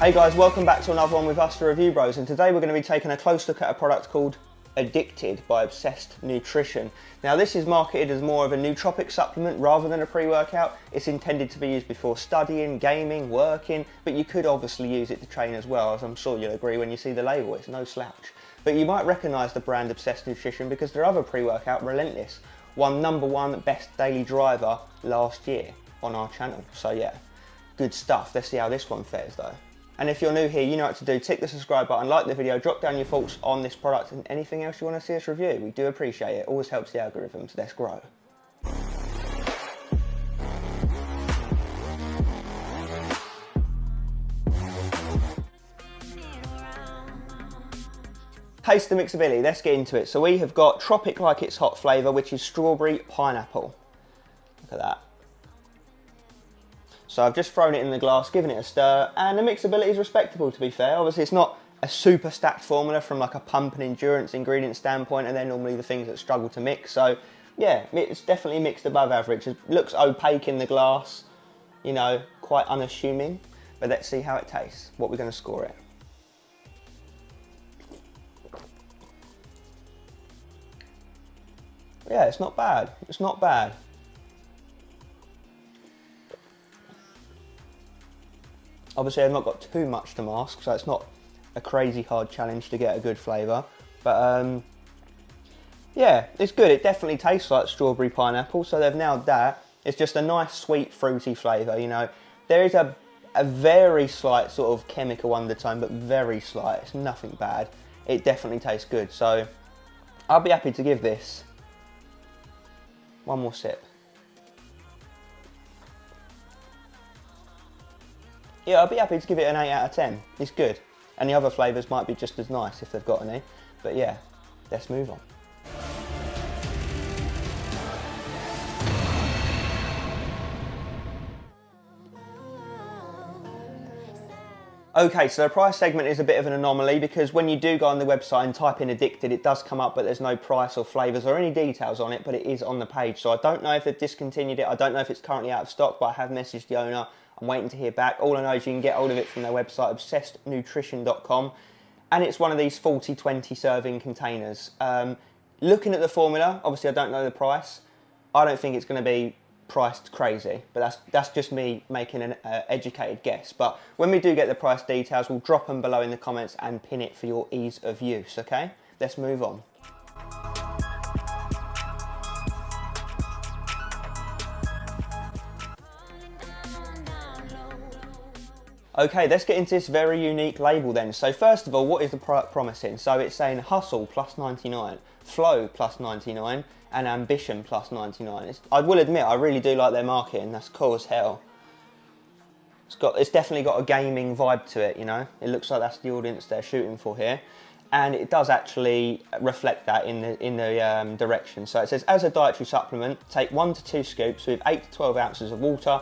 Hey guys, welcome back to another one with us, the Review Bros, and today we're going to be taking a close look at a product called Addicted by Obsessed Nutrition. Now this is marketed as more of a nootropic supplement rather than a pre-workout. It's intended to be used before studying, gaming, working, but you could obviously use it to train as well, as I'm sure you'll agree when you see the label, it's no slouch. But you might recognise the brand Obsessed Nutrition because their other pre-workout, Relentless, won #1 best daily driver last year on our channel. So yeah, good stuff. Let's see how this one fares though. And if you're new here, you know what to do. Tick the subscribe button, like the video, drop down your thoughts on this product and anything else you want to see us review. We do appreciate it. Always helps the algorithms. Let's grow. Taste the mixability. Let's get into it. So we have got Tropic Like It's Hot flavour, which is strawberry pineapple. Look at that. So I've just thrown it in the glass, given it a stir, and the mixability is respectable, to be fair. Obviously it's not a super stacked formula from like a pump and endurance ingredient standpoint, and they're normally the things that struggle to mix. So yeah, it's definitely mixed above average. It looks opaque in the glass, you know, quite unassuming. But let's see how it tastes, what we're going to score it. Yeah, it's not bad. It's not bad. Obviously I've not got too much to mask, so it's not a crazy hard challenge to get a good flavour. But yeah, it's good. It definitely tastes like strawberry pineapple, so they've nailed that. It's just a nice sweet fruity flavour, you know. There is a very slight sort of chemical undertone, but very slight. It's nothing bad. It definitely tastes good, so I'll be happy to give this one more sip. Yeah, I'd be happy to give it an 8 out of 10. It's good. And the other flavours might be just as nice if they've got any. But yeah, let's move on. Okay, so the price segment is a bit of an anomaly because when you do go on the website and type in Addicted, it does come up, but there's no price or flavours or any details on it, but it is on the page. So I don't know if they've discontinued it. I don't know if it's currently out of stock, but I have messaged the owner. I'm waiting to hear back. All I know is you can get hold of it from their website, obsessednutrition.com, and it's one of these 40-20 serving containers. Looking at the formula, obviously I don't know the price. I don't think it's going to be priced crazy, but that's just me making an educated guess. But when we do get the price details, we'll drop them below in the comments and pin it for your ease of use, okay? Let's move on. Okay, let's get into this very unique label then. So first of all, what is the product promising? So it's saying Hustle plus 99, Flow plus 99, and Ambition plus 99. I will admit, I really do like their marketing. That's cool as hell. It's definitely got a gaming vibe to it, you know. It looks like that's the audience they're shooting for here. And it does actually reflect that in the direction. So it says, as a dietary supplement, take 1 to 2 scoops with 8 to 12 ounces of water,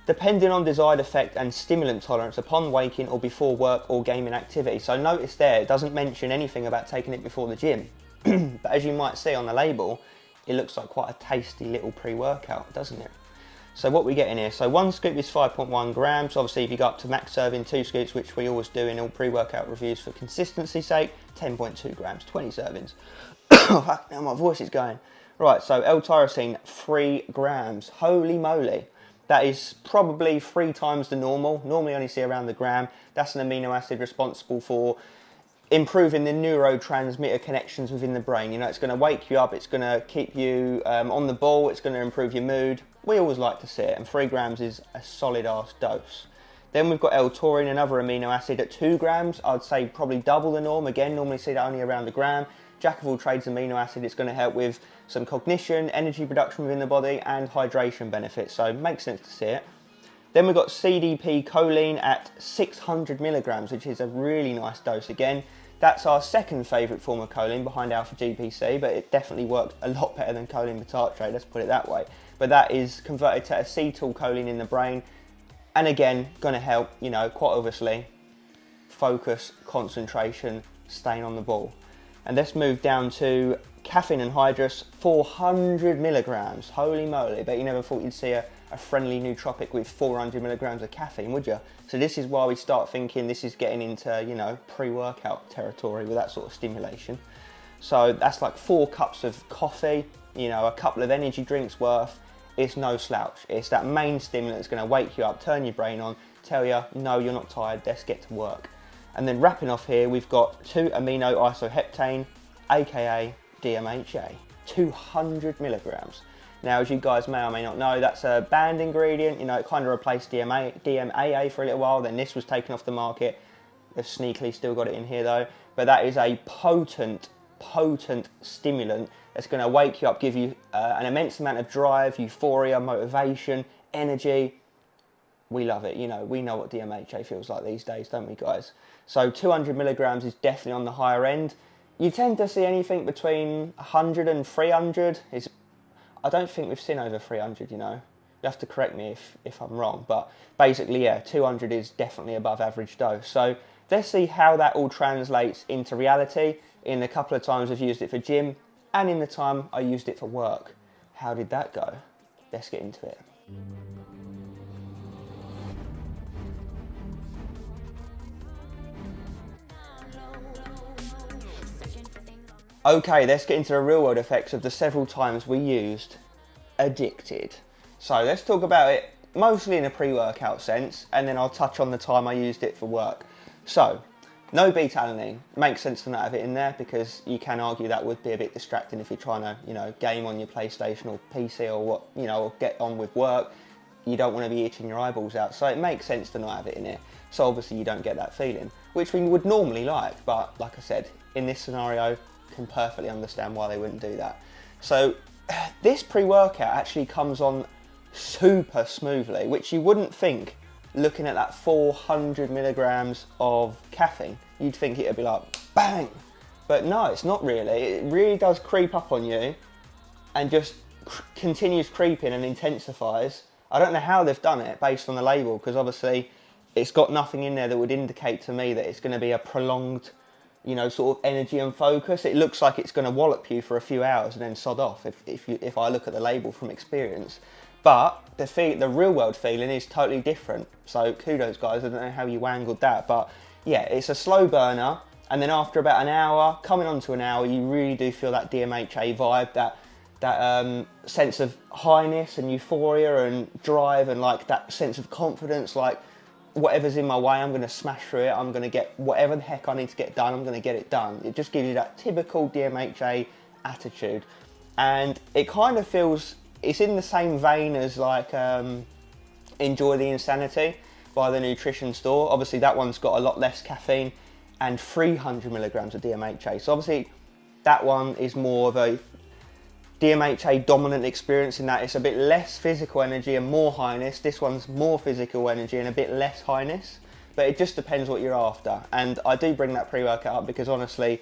depending on desired effect and stimulant tolerance upon waking or before work or gaming activity. So notice there, it doesn't mention anything about taking it before the gym. But as you might see on the label, it looks like quite a tasty little pre-workout, doesn't it? So what we get in here, so 1 scoop is 5.1 grams. Obviously if you go up to max serving 2 scoops, which we always do in all pre-workout reviews for consistency's sake, 10.2 grams, 20 servings. Fuck, now my voice is going. Right, so L-tyrosine, 3 grams, holy moly. That is probably 3 times the normal. Normally only see around the gram. That's an amino acid responsible for improving the neurotransmitter connections within the brain. You know, it's going to wake you up, it's going to keep you on the ball, it's going to improve your mood. We always like to see it, and 3 grams is a solid ass dose. Then we've got L-taurine, another amino acid at 2 grams. I'd say probably double the norm. Again, normally see that only around the gram. Jack of all trades amino acid. It's going to help with some cognition, energy production within the body, and hydration benefits. So it makes sense to see it. Then we've got CDP choline at 600 milligrams, which is a really nice dose again. That's our second favourite form of choline behind alpha GPC, but it definitely worked a lot better than choline bitartrate, let's put it that way. But that is converted to acetylcholine in the brain, and again, going to help, you know, quite obviously, focus, concentration, staying on the ball. And let's move down to caffeine anhydrous, 400 milligrams. Holy moly, bet you never thought you'd see a friendly nootropic with 400 milligrams of caffeine, would you? So this is why we start thinking this is getting into, you know, pre-workout territory with that sort of stimulation. So that's like 4 cups of coffee, you know, a couple of energy drinks worth. It's no slouch. It's that main stimulant that's going to wake you up, turn your brain on, tell you, no, you're not tired, let's get to work. And then wrapping off here, we've got 2-amino isoheptane, aka DMHA, 200 milligrams. Now, as you guys may or may not know, that's a banned ingredient. You know, it kind of replaced DMAA for a little while. Then this was taken off the market. They've sneakily still got it in here though. But that is a potent stimulant that's going to wake you up, give you an immense amount of drive, euphoria, motivation, energy. We love it. You know, we know what DMHA feels like these days, don't we, guys? So 200 milligrams is definitely on the higher end. You tend to see anything between 100 and 300. I don't think we've seen over 300, you know. You have to correct me if I'm wrong. But basically, yeah, 200 is definitely above average dose. So let's see how that all translates into reality in a couple of times I've used it for gym and in the time I used it for work. How did that go? Let's get into it. Okay, let's get into the real world effects of the several times we used Addicted. So let's talk about it mostly in a pre-workout sense, and then I'll touch on the time I used it for work. So, no beta-alanine. Makes sense to not have it in there because you can argue that would be a bit distracting if you're trying to, you know, game on your PlayStation or PC or what, you know, or get on with work. You don't want to be itching your eyeballs out, so it makes sense to not have it in it. So obviously you don't get that feeling, which we would normally like, but like I said, in this scenario, can perfectly understand why they wouldn't do that. So this pre-workout actually comes on super smoothly, which you wouldn't think looking at that 400 milligrams of caffeine. You'd think it'd be like bang, but no, it's not really. It really does creep up on you and just continues creeping and intensifies. I don't know how they've done it based on the label, because obviously it's got nothing in there that would indicate to me that it's going to be a prolonged, you know, sort of energy and focus. It looks like it's going to wallop you for a few hours and then sod off if I look at the label from experience. But the real world feeling is totally different. So kudos, guys. I don't know how you wangled that, but yeah, it's a slow burner. And then after about an hour, coming on to an hour, you really do feel that DMHA vibe, that sense of highness and euphoria and drive, and like that sense of confidence, like whatever's in my way, I'm going to smash through it. I'm going to get whatever the heck I need to get done, I'm going to get it done. It just gives you that typical DMHA attitude. And it kind of feels, it's in the same vein as like Enjoy the Insanity by the Nutrition Store. Obviously that one's got a lot less caffeine and 300 milligrams of DMHA. So obviously that one is more of a DMHA dominant experience in that it's a bit less physical energy and more highness. This one's more physical energy and a bit less highness, but it just depends what you're after. And I do bring that pre-workout up because honestly,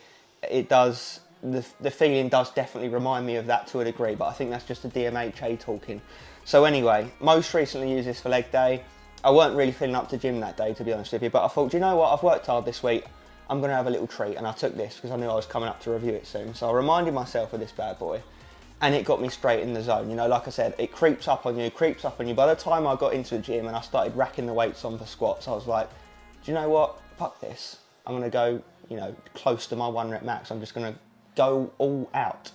it does, the feeling does definitely remind me of that to a degree, but I think that's just the DMHA talking. So anyway, most recently used this for leg day. I weren't really feeling up to gym that day, to be honest with you, but I thought, do you know what, I've worked hard this week, I'm gonna have a little treat, and I took this because I knew I was coming up to review it soon. So I reminded myself of this bad boy. And it got me straight in the zone. You know, like I said, it creeps up on you. By the time I got into the gym and I started racking the weights on for squats, I was like, do you know what? Fuck this. I'm going to go, you know, close to my 1 rep max. I'm just going to go all out.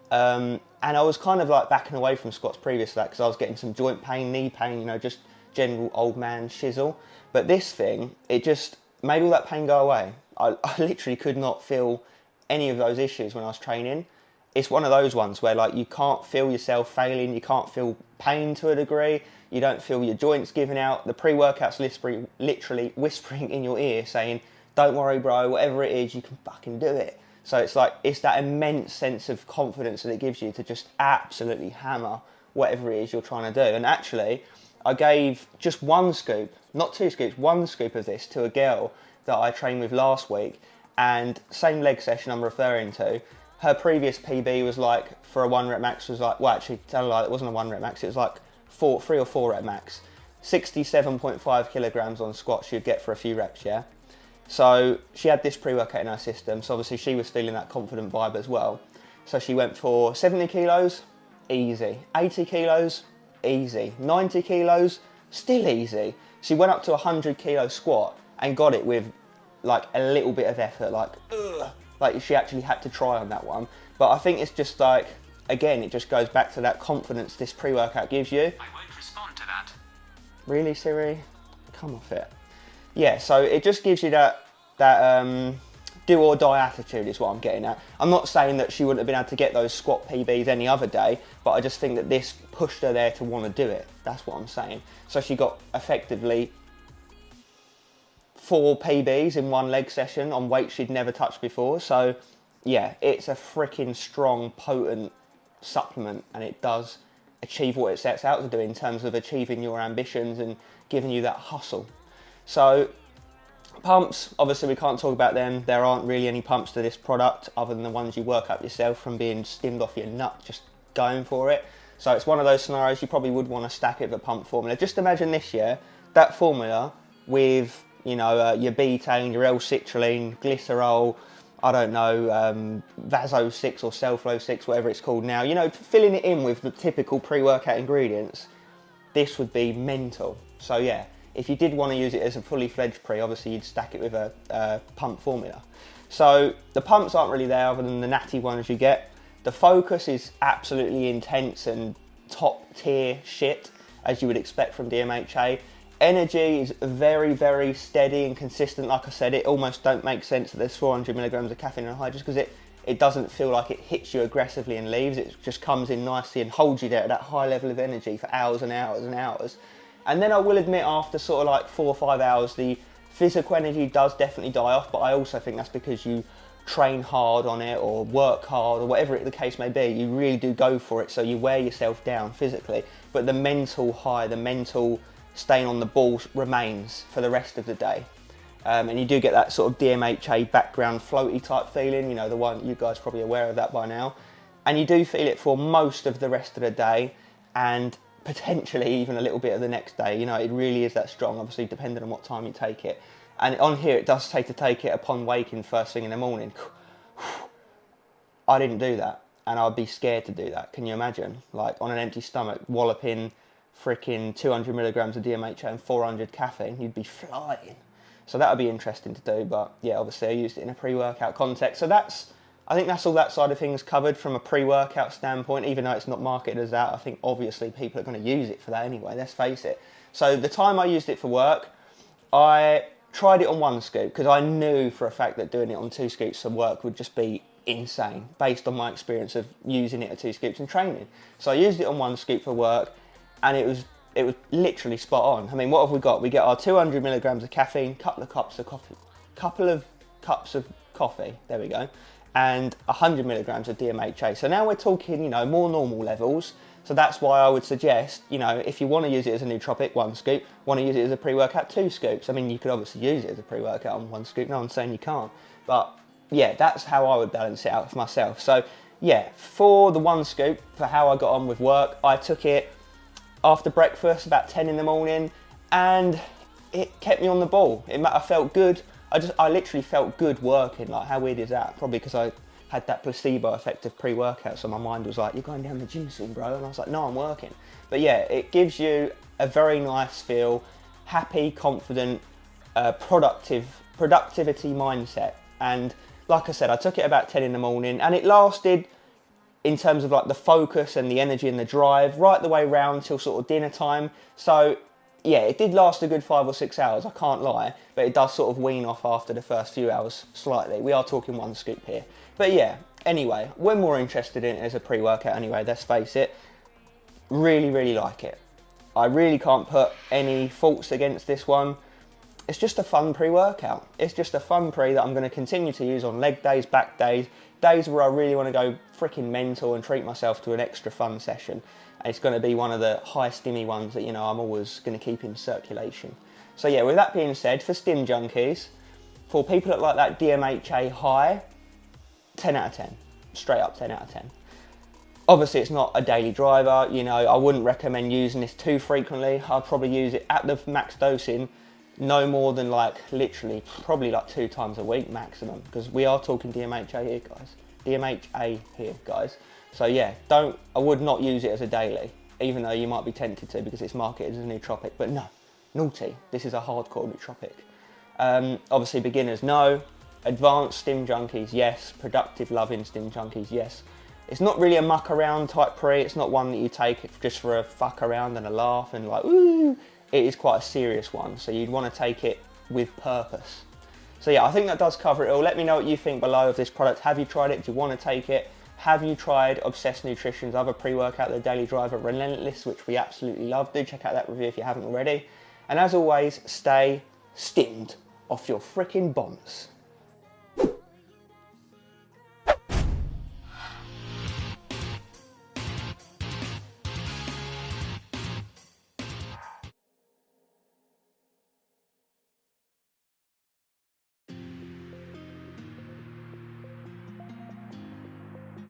And I was kind of like backing away from squats previous to that because I was getting some joint pain, knee pain, you know, just general old man shizzle. But this thing, it just made all that pain go away. I literally could not feel any of those issues when I was training. It's one of those ones where like you can't feel yourself failing, you can't feel pain to a degree, you don't feel your joints giving out. The pre-workout's literally whispering in your ear saying, don't worry bro, whatever it is, you can fucking do it. So it's like, it's that immense sense of confidence that it gives you to just absolutely hammer whatever it is you're trying to do. And actually, I gave just one scoop, not 2 scoops, 1 scoop of this to a girl that I trained with last week, and same leg session I'm referring to, her previous PB was like, for a 1 rep max was like, well actually, tell her like, it wasn't a 1 rep max, it was like 3 or 4 rep max. 67.5 kilograms on squats you'd get for a few reps, yeah? So she had this pre-workout in her system, so obviously she was feeling that confident vibe as well. So she went for 70 kilos, easy. 80 kilos, easy. 90 kilos, still easy. She went up to a 100 kilo squat and got it with like a little bit of effort, like, ugh. Like she actually had to try on that one. But I think it's just like, again, it just goes back to that confidence this pre-workout gives you. I won't respond to that. Really, Siri? Come off it. Yeah, so it just gives you that do or die attitude is what I'm getting at. I'm not saying that she wouldn't have been able to get those squat PBs any other day, but I just think that this pushed her there to want to do it. That's what I'm saying. So she got effectively 4 PBs in 1 leg session on weights she'd never touched before. So yeah, it's a freaking strong, potent supplement, and it does achieve what it sets out to do in terms of achieving your ambitions and giving you that hustle. So pumps, obviously we can't talk about them. There aren't really any pumps to this product other than the ones you work up yourself from being stimmed off your nut, just going for it. So it's one of those scenarios you probably would want to stack it with a pump formula. Just imagine this year, that formula with, you know, your betaine, your L-citrulline, glycerol, I don't know, Vaso 6 or Cellflow 6, whatever it's called now, you know, filling it in with the typical pre-workout ingredients, this would be mental. So yeah, if you did want to use it as a fully fledged pre, obviously you'd stack it with a pump formula. So the pumps aren't really there other than the natty ones you get. The focus is absolutely intense and top tier shit, as you would expect from DMHA. Energy is very, very steady and consistent. Like I said, it almost don't make sense that there's 400 milligrams of caffeine in a high, just because it doesn't feel like it hits you aggressively and leaves. It just comes in nicely and holds you there at that high level of energy for hours and hours and hours. And then I will admit, after sort of like 4 or 5 hours, the physical energy does definitely die off, but I also think that's because you train hard on it or work hard or whatever the case may be. You really do go for it, so you wear yourself down physically. But the mental high, the mental staying on the ball remains for the rest of the day. And you do get that sort of DMHA background floaty type feeling, you know, the one, you guys are probably aware of that by now. And you do feel it for most of the rest of the day, and potentially even a little bit of the next day. You know, it really is that strong, obviously depending on what time you take it. And on here it does say to take it upon waking first thing in the morning. I didn't do that, and I'd be scared to do that. Can you imagine? Like on an empty stomach, walloping freaking 200 milligrams of DMHA and 400 caffeine, you'd be flying. So that would be interesting to do, but yeah, obviously I used it in a pre-workout context. So I think that's all that side of things covered from a pre-workout standpoint, even though it's not marketed as that. I think obviously people are going to use it for that anyway, let's face it. So the time I used it for work, I tried it on 1 scoop because I knew for a fact that doing it on 2 scoops for work would just be insane based on my experience of using it at 2 scoops and training. So I used it on 1 scoop for work, and it was literally spot on. I mean, what have we got? We get our 200 milligrams of caffeine, couple of cups of coffee, there we go, and 100 milligrams of DMHA. So now we're talking, you know, more normal levels. So that's why I would suggest, you know, if you want to use it as a nootropic, 1 scoop, want to use it as a pre-workout, 2 scoops. I mean, you could obviously use it as a pre-workout on 1 scoop, no one's saying you can't. But yeah, that's how I would balance it out for myself. So yeah, for the 1 scoop, for how I got on with work, I took it after breakfast, about 10 in the morning, and it kept me on the ball. I felt good. I literally felt good working. Like, how weird is that? Probably because I had that placebo effect of pre-workout, so my mind was like, you're going down the gym soon, bro. And I was like, no, I'm working. But yeah, it gives you a very nice feel, happy, confident, productivity mindset. And like I said, I took it about 10 in the morning, and it lasted, in terms of like the focus and the energy and the drive, right the way round till sort of dinner time. So yeah, it did last a good 5 or 6 hours, I can't lie, but it does sort of wean off after the first few hours slightly. We are talking 1 scoop here. But yeah, anyway, we're more interested in it as a pre-workout anyway, let's face it. Really, really like it. I really can't put any faults against this one. It's just a fun pre-workout. It's just a fun pre that I'm going to continue to use on leg days, back days, days where I really want to go freaking mental and treat myself to an extra fun session. And it's going to be one of the high stimmy ones that, you know, I'm always going to keep in circulation. So yeah, with that being said, for stim junkies, for people that like that DMHA high, 10 out of 10. Straight up 10 out of 10. Obviously it's not a daily driver, you know, I wouldn't recommend using this too frequently. I'd probably use it at the max dosing, no more than like literally probably like 2 times a week maximum, because we are talking DMHA here, guys. DMHA here, guys. So yeah, I would not use it as a daily, even though you might be tempted to because it's marketed as a nootropic, but no, naughty, this is a hardcore nootropic. Obviously beginners, no. Advanced stim junkies, yes. Productive loving stim junkies, yes. It's not really a muck around type pre, it's not one that you take just for a fuck around and a laugh and like, ooh. It is quite a serious one, so you'd want to take it with purpose. So yeah, I think that does cover it all. Let me know what you think below of this product. Have you tried it? Do you want to take it? Have you tried Obsessed Nutrition's other pre-workout, the Daily Driver Relentless, which we absolutely love? Do check out that review if you haven't already. And as always, stay stimmed off your freaking bombs.